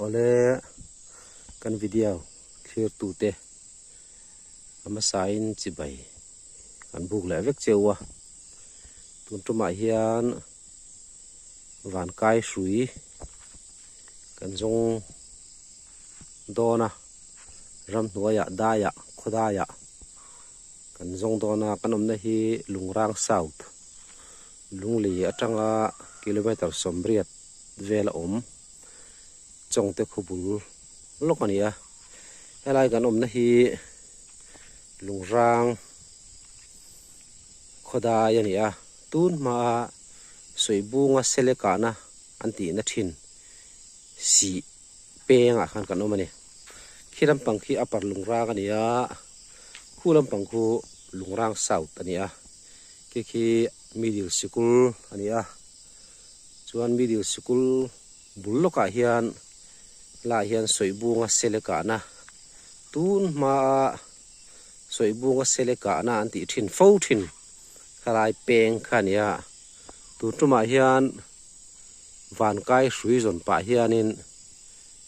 ole kan video clear tu te ama sain chi bai kan buk le vek chewa tun tuma hian van kai sui kan zong dona ram hnuaya daya khodaya kan zong dona kanom na hi lungrang south lungli atanga kilometer somriat vela chong te khubul lokania helai kan na hi lungrang khodaya nia tun ma soibunga selekana anti na thin si penga khan kan omani khiram pangki apar lungrang ania khulam pangku lungrang south ania ki middle school ania chuan middle school bulloka hian la hian soibunga selekana tun ma soibunga selekana anti thin fo thin khalai peng khania tu tuma hian van kai hrui zon pa hianin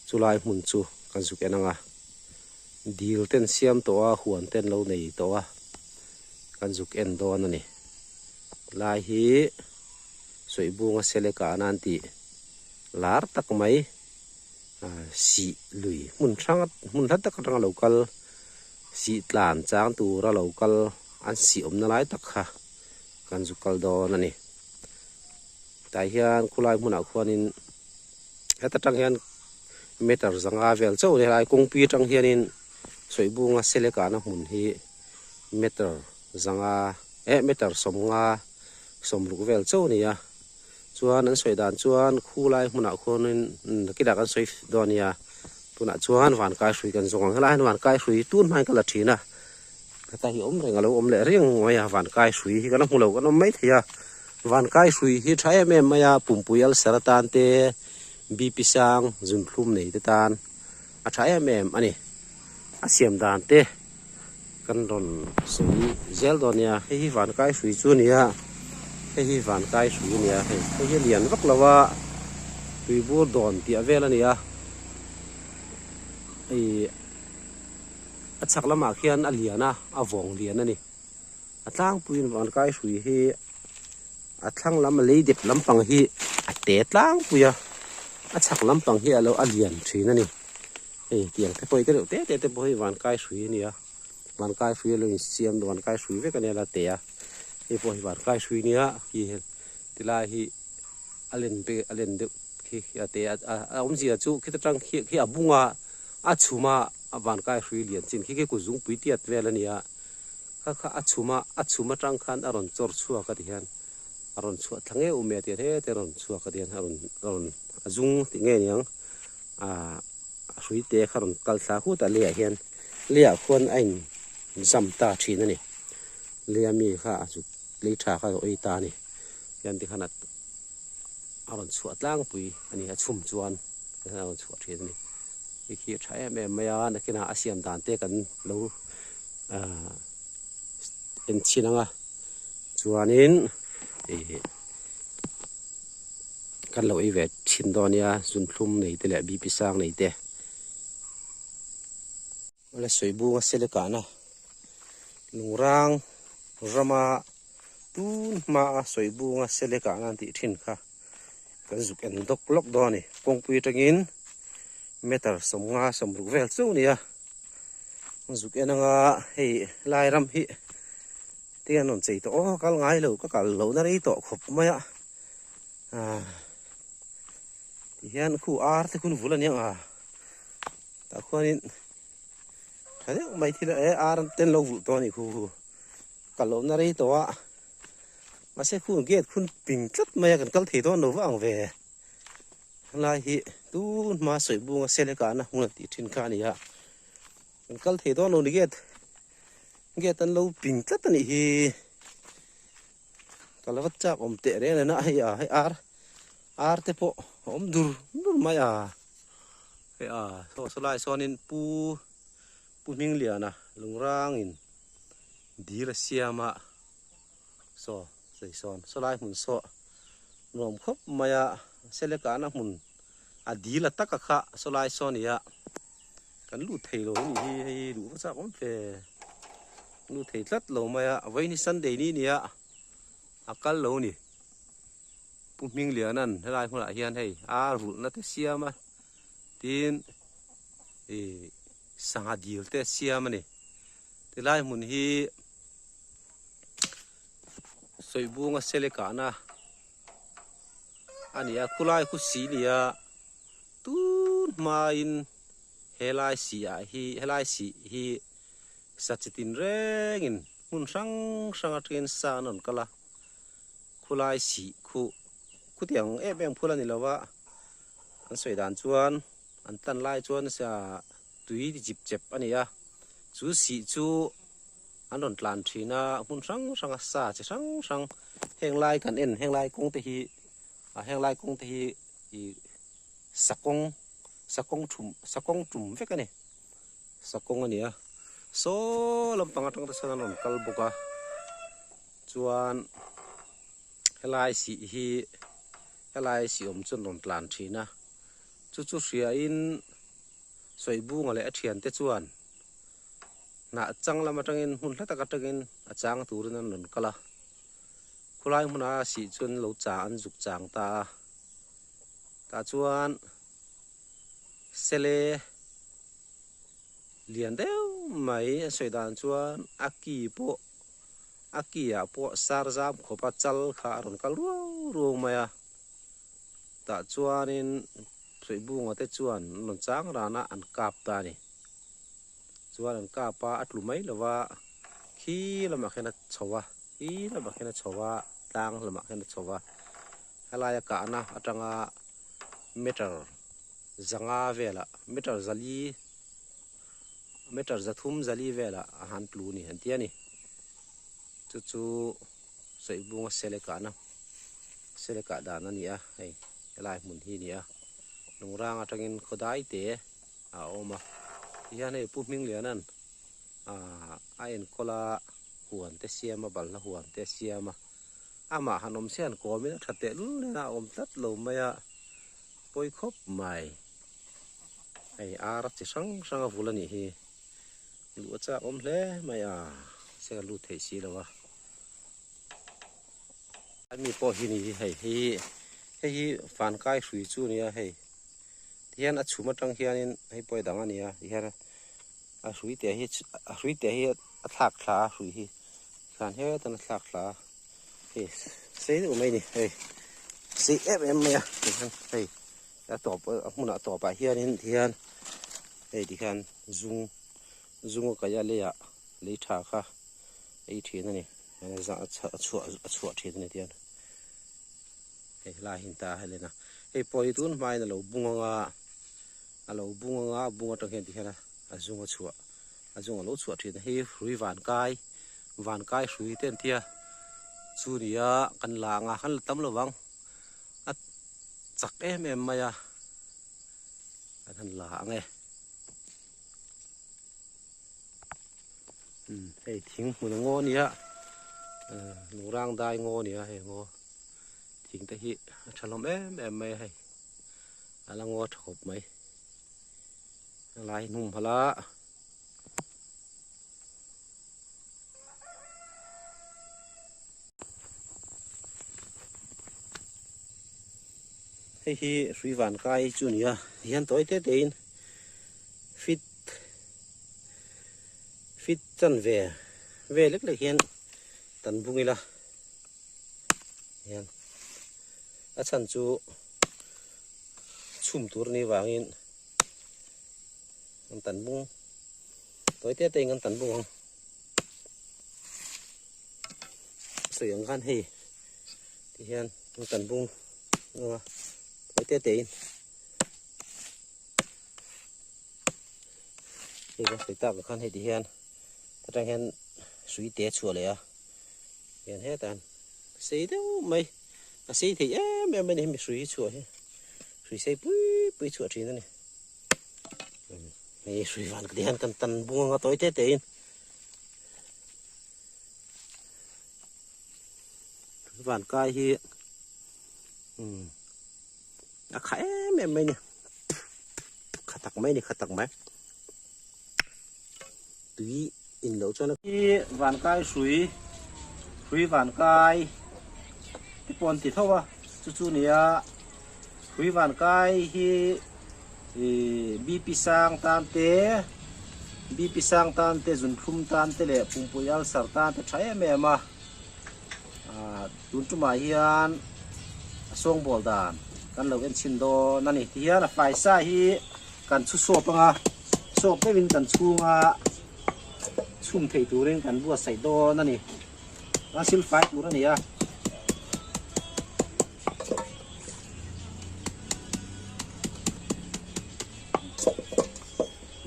chulai hmun chu kan zuk enanga dil ten siam to a huan ten lo nei to a kan zuk en don ani lai hi soibunga selekana anti lar tak mai si lui mun that tak rang local si tlan chang tu ra local an si omna lai tak kha kan zukal don ani tai hian khulai hmuna khuanin heta tang hian meter zanga vel chau ne lai kongpi tang hianin soibunga selekana hmun hi meter zanga meter somnga somruk vel chau nia chuan an soidan chuan khulai hmuna khuanin kida kan soi donia tuna chuan van kai hrui kan zong helai van kai hrui tun mai kala thina ta hi om renga lo om le riang ngoya van kai hrui hi kan hmulo kan mai thia van kai hrui hi thai em maya pumpuial saratan te bp sang zun thlum nei te tan a thai em ani a siam dan te kan ron sui zel donia hi van kai hrui chu nia hi van kai hrui nia hi lian vak lawa tui bur don ti avel ania ai achak lama khian aliana avong lian ani atlang puin van kai hrui hi athlang lam leidip lampang hi ate tlang puya achak lampang hi alo alian thina ni tiang te poi te poi van kai hrui nia van kai hrui lo siam van kai hrui ve kanela te a poi van kai hrui nia hi tila hi alen de khi ate a omji chu khitang khi abunga achuma van kai hrui lian chin khi ku zung pui tiat velania kha achuma tang khan aron chor chua ka hian aron chua thange ume te te ron chua ka dian aron azung ti nge niang hrui te kharon kaltha hu ta le hian lia khon ain zamta thina ni lia mi kha chu le tha kha oi ta ni yan ti khanat aron chua tlang pui ani achum chuan aron chua thina ni khi thai em maya na kina asiam dan te kan lo en chinanga chuanin kan lo i ve thin donia zun thlum nei te le bp sang nei te ole soibunga selekana lungrang rama tun ma soibunga selekana ti thin kha kan zuk en dok lok doni kongpui tangin meter somnga somruk vel chu nia zuk enanga hei lai ram hi tian on chei to kal ngai lo ka kal lo na rei to khop maya hian khu ar te kun vulan yang ta khuanin hade mai thila ar ten lo vul to ni khu kal lo na rei to a ma se khu gate khun ping tlat maya kan kal thei to no wang ve lai hi tu ma soibunga selekana hun ti thin kha nia kan kal thei to no ni gate an lo ping tlat ani hi kalawat chak om te re na ai ar te po om dur maya so lai sonin pu ming liana lungrang in dira siama so sei son so lai mun so nom khop maya selekana mun đi là tắc cả khá số lại so này ạ cái lũ thầy lỗ này hay lũ sao cũng về lũ thầy rất lỗ mà ạ vậy thì sân đấy đi nè ạ cái lỗ này bụng mình liền ăn thế lại không lại hiền hay vụ nó thế xia mà tin sang deal thế xia mà này thế lại muốn hi soi bunga seleka na ania kulai ku si nia tu main helai si hi sachitin rengin mun sang atrin sa non kala kulai si ku tiang em phula ni lawa an soi dan chuan an tan lai chuan sa tui di jip chep ania chu si chu an don tlan thina mun sang sa che sang heng lai kan en heng lai kong te hi heng lai kong te hi i sakong tum ve ka ni sakong ania so lampang atang ta sana non kal boka chuan helai si om chun don tlan thina chu ria in soibu ngale athian te chuan na chang lama tangin hun thata ka tangin achang turin an non kala khulai huna si chun lo cha an juk chang ta chuan sele lian deu mai soidan chuan akia po sarzam khopa chal kha ron kal ru maya ta chuanin soibunga te chuan non chang rana an kap ta ni chuan an kapa atlu mai lawa khi lama khena chowa tang lama khena chowa halaya ka na atanga meter zanga vela meter zathum zali vela han plu ni han tiani chu soibunga seleka dana ni a hei helai mun hi ni a lungrang atangin khodai te a oma hian hei pu ming lianan a en kola huan te siama balna huan te siama ama hanom sian komin thate luna om tat lo maya poi khop mai hei ara chi sang avulani hi lu cha om hle maya se lu thei si lawa mi po hi ni hei fan kai hrui chu nia hei hian a chhuma tang hianin hei poi dang ania hian a hrui te hi a thak thla hrui hi khan he tan thak thla hei sei u mai ni hei sei em ya hei a top hmuna top a hianin hei ti khan zung ka ya le ya le tha kha ei thina ni za chua thina ni tian hei la hin ta helena hei poi tun mai na lo bunga tang hen ti hena azunga lo chua thina hei hrui van kai hrui ten tia chu ria kan la nga khan tam lo wang a chak em maya an la ange hei thing mun ngo nia lungrang dai ngo nia hei ngo thing te hi thalom em mai hei ala ngo thop mai lai num hala hei hi hrui van kai chu nia hian toi te in fit chan ve lek hian tan bungila hian a chan chu chum tur ni wangin an tan bung toi te ngan tan bung soi ang khan hei ti hian an tan bung toi te in hei ka soi ta ka khan hei ti hian tang hen sui te chua le a hian he tan sei deu mai a sei thì em bên em sui chua he sui sei pui chua thin ni hei sui van cái han tan bunga toi te in van kai hi a khai em bên ni ตักไหมนี่ขัดตักไหมตุยอินเหลวจนที่หวานกายสุยหวานกายที่ปนติดเท่าวะจู่ๆเนี่ยสุยหวานกายที่บีปีสังตันเตบีปีสังตันเตจุนพุ่มตันเตเล่ปุ่มปุยอัลสารตันเตใช้แม่มาจุนจุมาเฮียนส่งบอลดานกันเราเป็นชินโดนั่นนี่ที่เฮียนไฟซ่าฮีกันชุดโซปงาโซปไม่เป็นกันชูงาชุ่มเทตัวเร่งกันบัวใส่โดนั่นนี่แล้วซิลไฟตัวนั่นนี่อ่ะ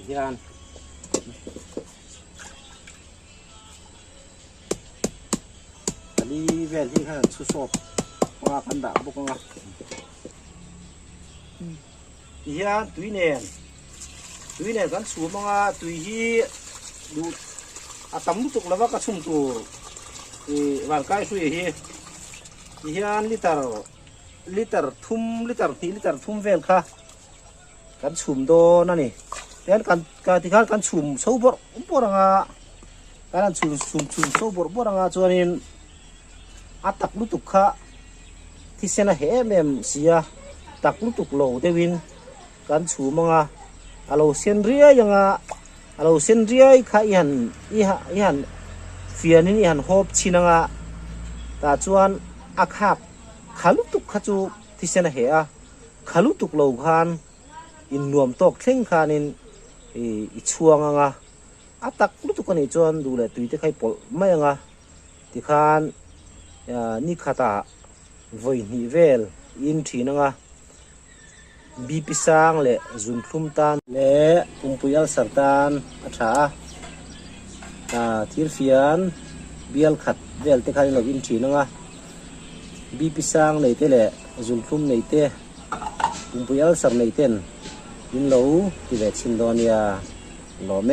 เฮียนอันนี้เวลที่ข้าชุดโซปว่ากันด่าบุกงาเฮียนตุยเนียนกันสูบมังอ่ะตุยฮีดูอาตำลุตุกแล้วว่าก็ชุ่มตัวร่างกายสุยฮียนลิตรทุ่มลิตรทุ่มเวลค่ะกันชุ่มโดนั่นนี่เดี๋ยวกันที่กันชุ่มสู้บอรังอ่ะกันชุ่มสู้บอรังอ่ะจวนนี้อาตักลุตุกค่ะที่เสนาเฮมเอ็มเสียตักลุตุกโลเดวินกันชุ่มมังอ่ะเราเส้นเรียยังอ่ะเราเส้นเรียข้ายันเฟียนี่ยันฮอบชินังอ่ะแต่จวนอาคาบขาลุตุกขจูที่เสนาเฮอ่ะขาลุตุกโลคันอินรวมตกเข่งคันินอีช่วงอ่ะอาตักลุตุกกันอีจวนดูแลตุยที่ใครปลไม่ยังอ่ะที่คันนี่ขาตาไว้นิเวลอินทีนังอ่ะบีพิสังเล่จุนทุ่มตันเล่ปุ่มปุยอัลสารตันอัฐาทีร์ฟิอันเบียลขัดเวลเตคันเราอินทีนังอ่ะบีพิสังเล่เตเล่จุนทุ่มเล่เตปุ่มปุยอัลสารเล่เตนอินโลที่เวชินโดเนียโลเม